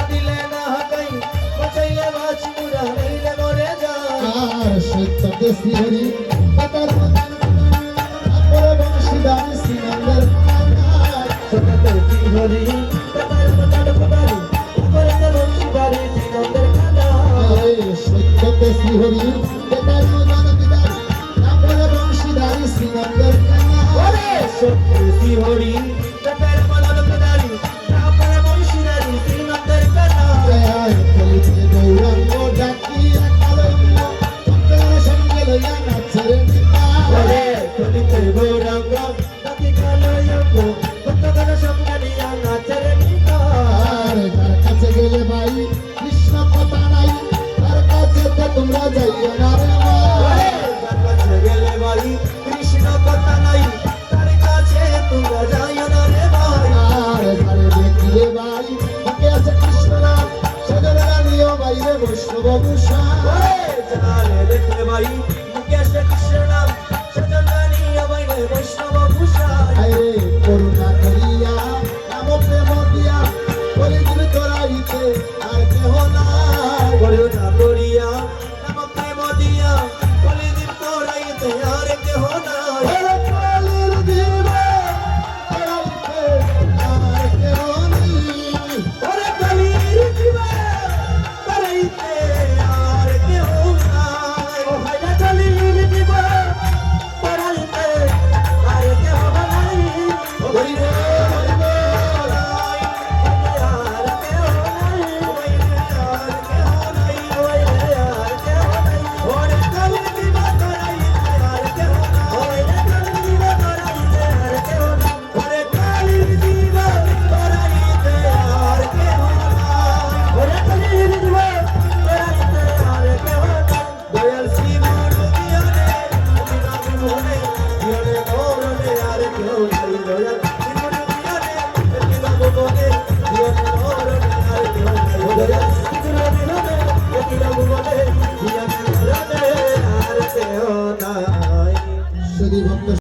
দিলে না হাকাই বাঁচাইলে বাঁচি মুরা হইলে মরে যায় আর সত্যতে শ্রীহরি তার মতন আপরে বংশীদার শ্রীনন্দের সত্যতে শ্রীহরি তার মতন কোদারি আপরে বংশীদারি শ্রীনন্দের কানা সত্যতে শ্রীহরি তার মতন বিদার আপরে বংশীদার শ্রীনন্দের কানা সত্যতে শ্রীহরি তার মতন কোদারি আপরে বংশীদারি শ্রীনন্দের কানা কলিতে গৌরাঙ্গ ডাকিয়া কালঙ্গ অন্তর সঙ্গে লইয়া নাচরে নিতা কলিতে গৌরাঙ্গ ডাকি কালঙ্গ অন্তর সঙ্গে লইয়া নাচরে নিতা আর তার কাছে গেলে ভাই কৃষ্ণ কথা নাই তার কাছে তো তোমরা যাইও না রে ভাই তার কাছে গেলে ভাই কৃষ্ণ কথা নাই তার কাছে তোমরা যাইও না রে ভাই আর ধারে দেখিয়ে ভাই তাকে আছে কৃষ্ণ নাম সজনে নিও ভাই রে বৈষ্ণব ভূষণ জানে দেখলে ভাই মুকেশ কৃষ্ণ নাম সজনানি অবৈনে বৈষ্ণব ভূষণ আরে করুণা করিয়া নাম প্রেম দিয়া কলিযুগ তোরাইতে আর কেহ নাই করুণা করিয়া নাম প্রেম দিয়া কলিযুগ তোরাইতে আর কেহ নাই ওরে কলির দিবা তোরাইতে আর কেহ নাই ওরে কলির জীবা তোরাইতে আর কেহ নাই ও হায়না কলির জীবা তোরাইতে আর কেহ নাই ও হইরে যদি ভক্ত